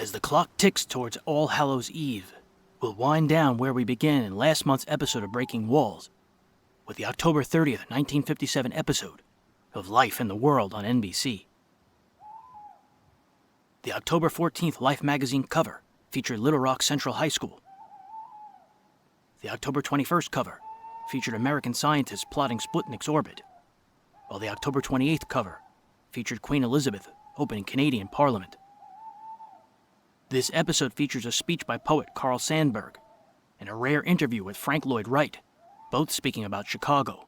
As the clock ticks towards All Hallows Eve, we'll wind down where we began in last month's episode of Breaking Walls, with the October 30th, 1957 episode of Life in the World on NBC. The October 14th Life magazine cover featured Little Rock Central High School. The October 21st cover featured American scientists plotting Sputnik's orbit, while the October 28th cover featured Queen Elizabeth opening Canadian Parliament. This episode features a speech by poet Carl Sandburg and a rare interview with Frank Lloyd Wright, both speaking about Chicago.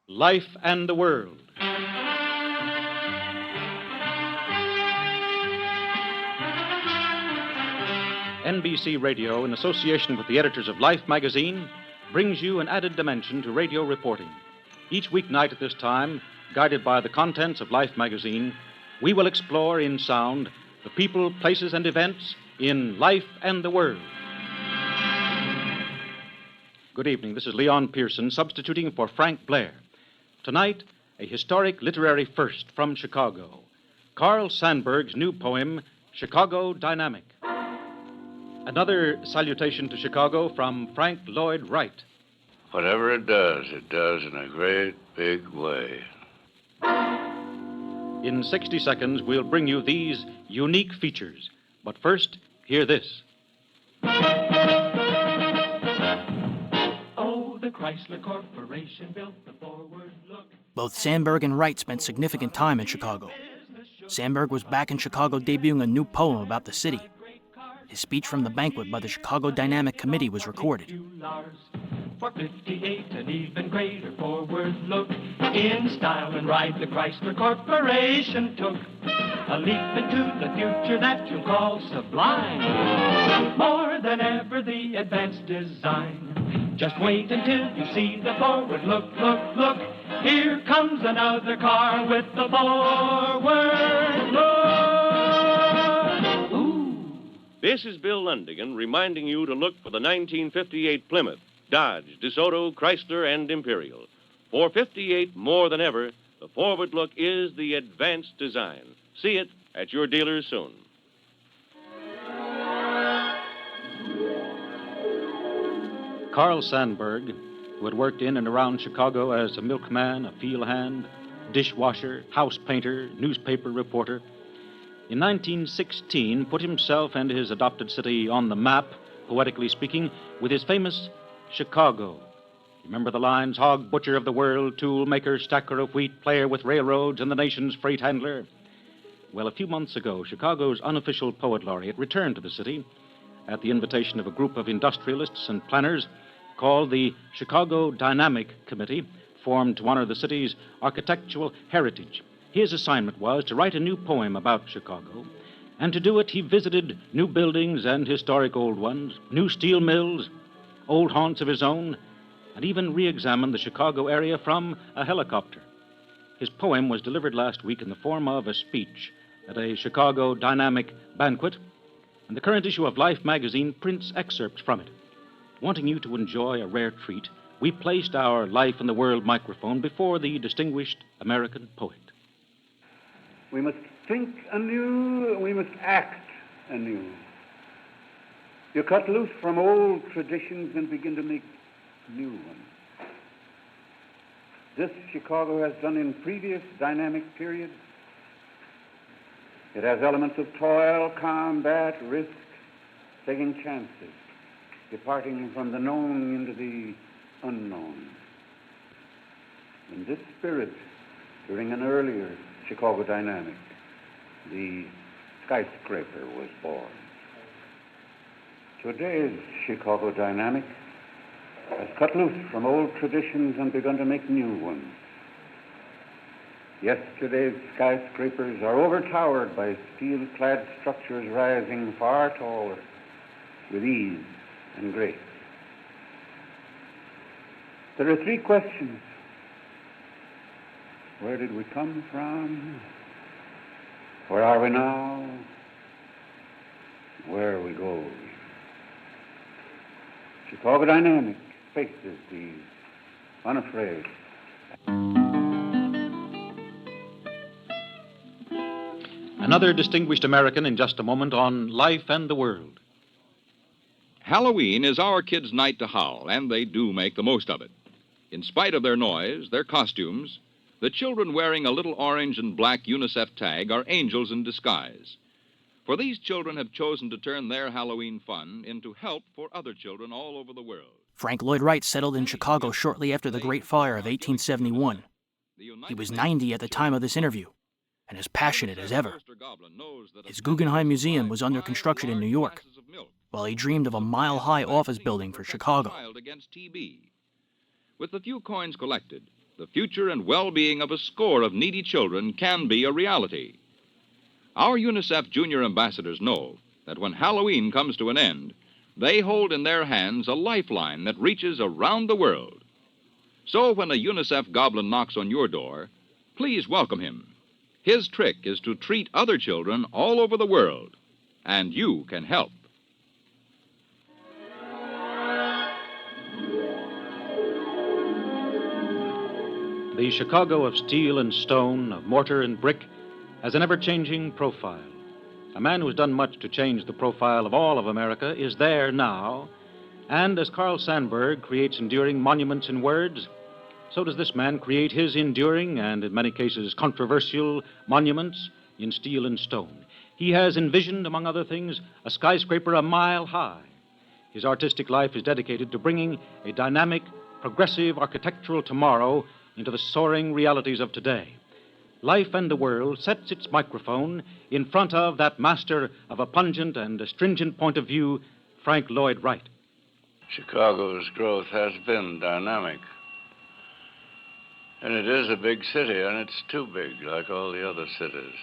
Life and the World. NBC Radio, in association with the editors of Life magazine, brings you an added dimension to radio reporting. Each weeknight at this time, guided by the contents of Life magazine, we will explore in sound the people, places, and events in Life and the World. Good evening. This is Leon Pearson, substituting for Frank Blair. Tonight, a historic literary first from Chicago. Carl Sandburg's new poem, Chicago Dynamic. Another salutation to Chicago from Frank Lloyd Wright. Whatever it does in a great big way. In 60 seconds, we'll bring you these unique features. But first, hear this. Oh, the Chrysler Corporation built the forward look. Both Sandberg and Wright spent significant time in Chicago. Sandberg was back in Chicago debuting a new poem about the city. His speech from the banquet by the Chicago Dynamic Committee was recorded. For 58, an even greater forward look. In style and ride, the Chrysler Corporation took a leap into the future that you'll call sublime. More than ever, the advanced design. Just wait until you see the forward look, look, look. Here comes another car with the forward look. This is Bill Lundigan reminding you to look for the 1958 Plymouth, Dodge, DeSoto, Chrysler, and Imperial. For 58, more than ever, the forward look is the advanced design. See it at your dealers soon. Carl Sandburg, who had worked in and around Chicago as a milkman, a field hand, dishwasher, house painter, newspaper reporter, in 1916 put himself and his adopted city on the map, poetically speaking, with his famous Chicago. Remember the lines, hog butcher of the world, tool maker, stacker of wheat, player with railroads, and the nation's freight handler? Well, a few months ago, Chicago's unofficial poet laureate returned to the city at the invitation of a group of industrialists and planners called the Chicago Dynamic Committee, formed to honor the city's architectural heritage. His assignment was to write a new poem about Chicago, and to do it, he visited new buildings and historic old ones, new steel mills, old haunts of his own, and even re-examined the Chicago area from a helicopter. His poem was delivered last week in the form of a speech at a Chicago Dynamic banquet, and the current issue of Life magazine prints excerpts from it. Wanting you to enjoy a rare treat, we placed our Life in the World microphone before the distinguished American poet. We must think anew, we must act anew. You cut loose from old traditions and begin to make new ones. This Chicago has done in previous dynamic periods. It has elements of toil, combat, risk, taking chances, departing from the known into the unknown. In this spirit, during an earlier Chicago Dynamic, the skyscraper was born. Today's Chicago Dynamic has cut loose from old traditions and begun to make new ones. Yesterday's skyscrapers are overtowered by steel-clad structures rising far taller with ease and grace. There are three questions. Where did we come from? Where are we now? Where are we going? Chicago Dynamic faces these unafraid. Another distinguished American in just a moment on Life and the World. Halloween is our kids' night to howl, and they do make the most of it. In spite of their noise, their costumes, the children wearing a little orange and black UNICEF tag are angels in disguise. For these children have chosen to turn their Halloween fun into help for other children all over the world. Frank Lloyd Wright settled in Chicago shortly after the Great Fire of 1871. He was 90 at the time of this interview, and as passionate as ever. His Guggenheim Museum was under construction in New York, while he dreamed of a mile-high office building for Chicago. With the few coins collected, the future and well-being of a score of needy children can be a reality. Our UNICEF junior ambassadors know that when Halloween comes to an end, they hold in their hands a lifeline that reaches around the world. So when a UNICEF goblin knocks on your door, please welcome him. His trick is to treat other children all over the world, and you can help. The Chicago of steel and stone, of mortar and brick, has an ever-changing profile. A man who's done much to change the profile of all of America is there now, and as Carl Sandburg creates enduring monuments in words, so does this man create his enduring and, in many cases, controversial monuments in steel and stone. He has envisioned, among other things, a skyscraper a mile high. His artistic life is dedicated to bringing a dynamic, progressive architectural tomorrow into the soaring realities of today. Life and the World sets its microphone in front of that master of a pungent and astringent point of view, Frank Lloyd Wright. Chicago's growth has been dynamic. And it is a big city, and it's too big, like all the other cities.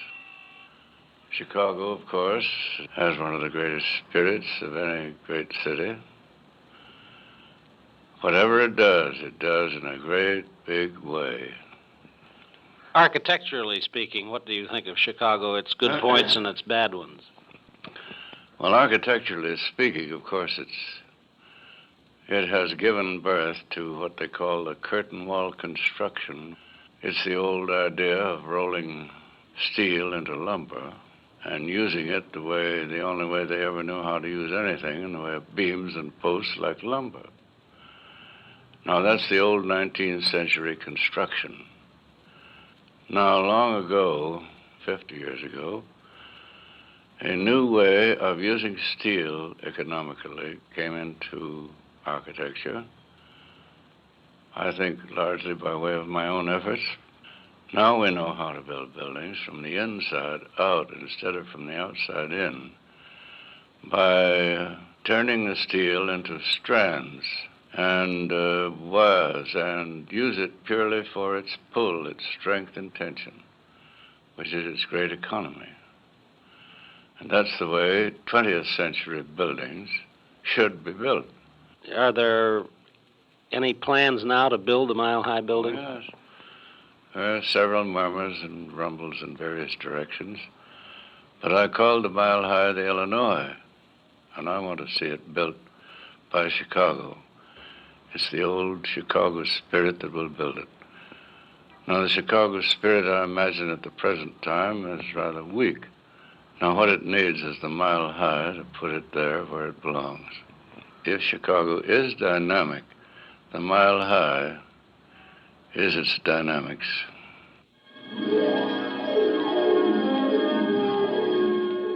Chicago, of course, has one of the greatest spirits of any great city. Whatever it does in a great, big way. Architecturally speaking, what do you think of Chicago, its good points and its bad ones? Well, architecturally speaking, of course, it has given birth to what they call the curtain wall construction. It's the old idea of rolling steel into lumber and using it the only way they ever knew how to use anything, in the way of beams and posts like lumber. Now, that's the old 19th century construction. Now, long ago, 50 years ago, a new way of using steel economically came into architecture, I think largely by way of my own efforts. Now we know how to build buildings from the inside out instead of from the outside in by turning the steel into strands and wires, and use it purely for its pull, its strength and tension, which is its great economy. And that's the way 20th century buildings should be built. Are there any plans now to build a mile-high building? Yes. There are several murmurs and rumbles in various directions, but I call the Mile High the Illinois, and I want to see it built by Chicago. It's the old Chicago spirit that will build it. Now, the Chicago spirit, I imagine, at the present time is rather weak. Now, what it needs is the Mile High to put it there where it belongs. If Chicago is dynamic, the Mile High is its dynamics.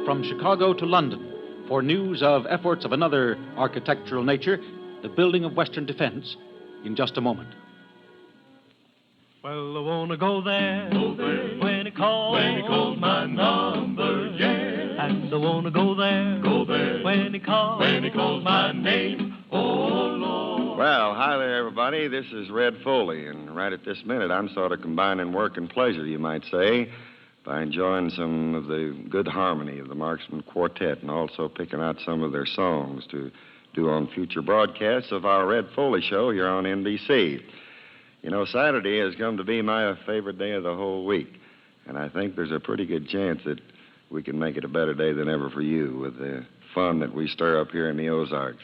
From Chicago to London, for news of efforts of another architectural nature, the building of Western defense, in just a moment. Well, I wanna go there, when he calls my number, yeah. And I wanna go there, when he calls my name, oh Lord. Well, hi there, everybody. This is Red Foley, and right at this minute, I'm sort of combining work and pleasure, you might say, by enjoying some of the good harmony of the Marksman Quartet and also picking out some of their songs to do on future broadcasts of our Red Foley show here on NBC. You know, Saturday has come to be my favorite day of the whole week, and I think there's a pretty good chance that we can make it a better day than ever for you with the fun that we stir up here in the Ozarks.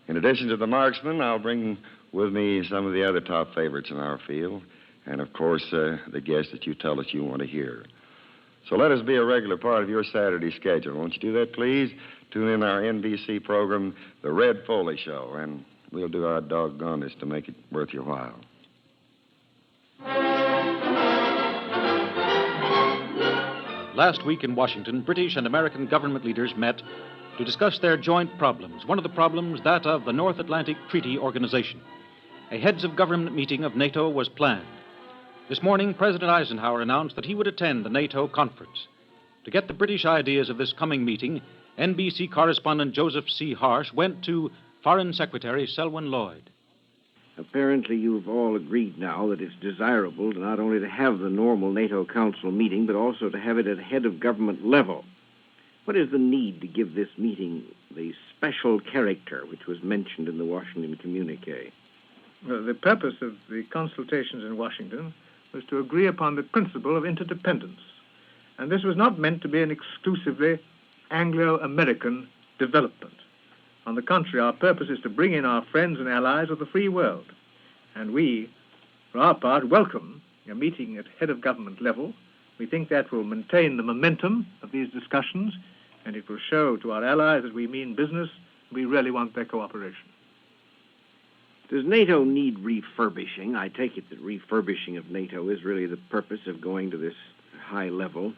In addition to the Marksman, I'll bring with me some of the other top favorites in our field, and of course, the guests that you tell us you want to hear. So let us be a regular part of your Saturday schedule. Won't you do that, please? Tune in our NBC program, The Red Foley Show, and we'll do our doggonedest to make it worth your while. Last week in Washington, British and American government leaders met to discuss their joint problems. One of the problems, that of the North Atlantic Treaty Organization. A heads of government meeting of NATO was planned. This morning, President Eisenhower announced that he would attend the NATO conference. To get the British ideas of this coming meeting, NBC correspondent Joseph C. Harsh went to Foreign Secretary Selwyn Lloyd. Apparently, you've all agreed now that it's desirable to not only to have the normal NATO Council meeting, but also to have it at head of government level. What is the need to give this meeting the special character which was mentioned in the Washington communique? Well, the purpose of the consultations in Washington was to agree upon the principle of interdependence. And this was not meant to be an exclusively Anglo-American development. On the contrary, our purpose is to bring in our friends and allies of the free world. And we, for our part, welcome a meeting at head of government level. We think that will maintain the momentum of these discussions, and it will show to our allies that we mean business, we really want their cooperation. Does NATO need refurbishing? I take it that refurbishing of NATO is really the purpose of going to this high level.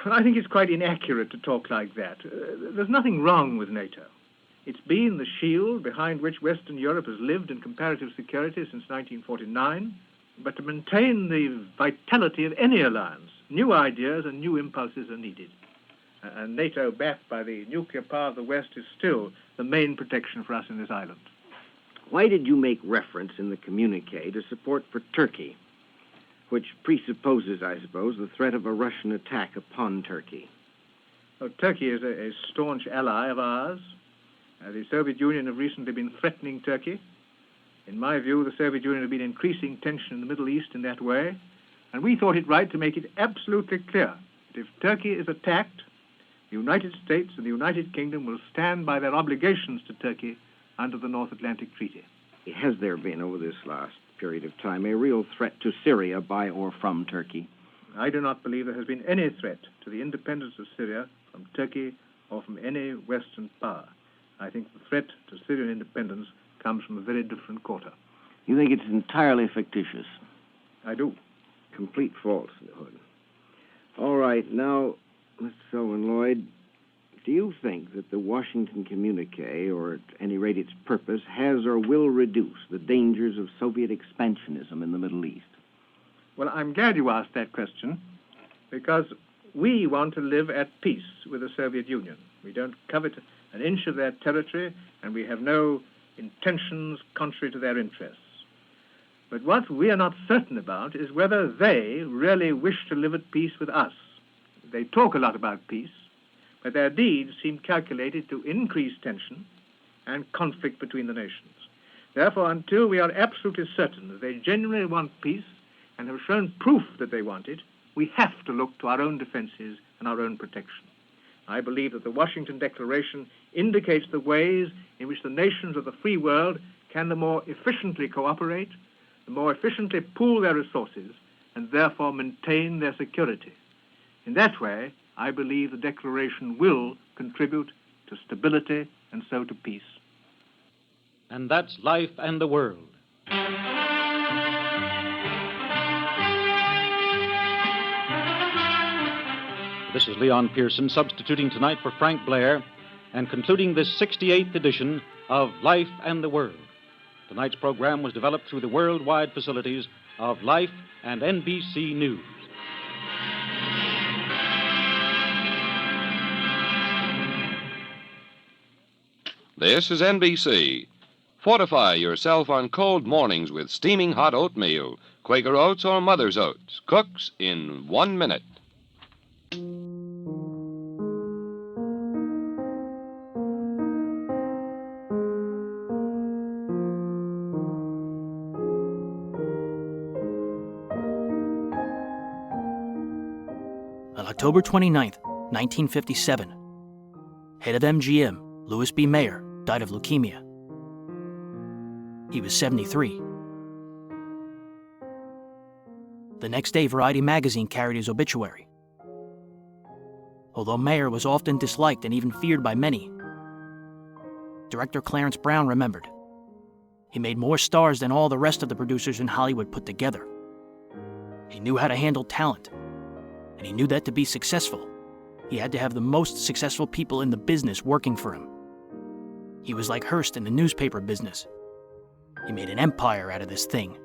I think it's quite inaccurate to talk like that. There's nothing wrong with NATO. It's been the shield behind which Western Europe has lived in comparative security since 1949. But to maintain the vitality of any alliance, new ideas and new impulses are needed. And NATO, backed by the nuclear power of the West, is still the main protection for us in this island. Why did you make reference in the communique to support for Turkey, which presupposes, I suppose, the threat of a Russian attack upon Turkey? Well, Turkey is a staunch ally of ours. The Soviet Union have recently been threatening Turkey. In my view, the Soviet Union have been increasing tension in the Middle East in that way, and we thought it right to make it absolutely clear that if Turkey is attacked, the United States and the United Kingdom will stand by their obligations to Turkey under the North Atlantic Treaty. Has there been, over this last period of time, a real threat to Syria by or from Turkey? I do not believe there has been any threat to the independence of Syria from Turkey or from any Western power. I think the threat to Syrian independence comes from a very different quarter. You think it's entirely fictitious? I do. Complete falsehood. All right, now, Mr. Selwyn Lloyd, do you think that the Washington communique, or at any rate its purpose, has or will reduce the dangers of Soviet expansionism in the Middle East? Well, I'm glad you asked that question, because we want to live at peace with the Soviet Union. We don't covet an inch of their territory, and we have no intentions contrary to their interests. But what we are not certain about is whether they really wish to live at peace with us. They talk a lot about peace, but their deeds seem calculated to increase tension and conflict between the nations. Therefore, until we are absolutely certain that they genuinely want peace and have shown proof that they want it, we have to look to our own defenses and our own protection. I believe that the Washington Declaration indicates the ways in which the nations of the free world can the more efficiently cooperate, the more efficiently pool their resources, and therefore maintain their security. In that way, I believe the Declaration will contribute to stability and so to peace. And that's Life and the World. This is Leon Pearson substituting tonight for Frank Blair and concluding this 68th edition of Life and the World. Tonight's program was developed through the worldwide facilities of Life and NBC News. This is NBC. Fortify yourself on cold mornings with steaming hot oatmeal, Quaker Oats or Mother's Oats. Cooks in 1 minute. On October 29th, 1957, head of MGM, Louis B. Mayer, died of leukemia. He was 73. The next day, Variety magazine carried his obituary. although Mayer was often disliked and even feared by many. Director Clarence Brown remembered, "He made more stars than all the rest of the producers in Hollywood put together. He knew how to handle talent, and he knew that to be successful, he had to have the most successful people in the business working for him. He was like Hearst in the newspaper business. He made an empire out of this thing."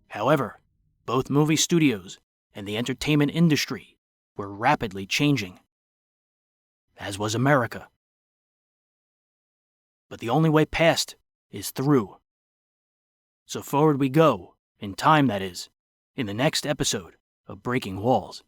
However, both movie studios and the entertainment industry were rapidly changing, as was America. But the only way past is through. So forward we go, in time that is, in the next episode of Breaking Walls.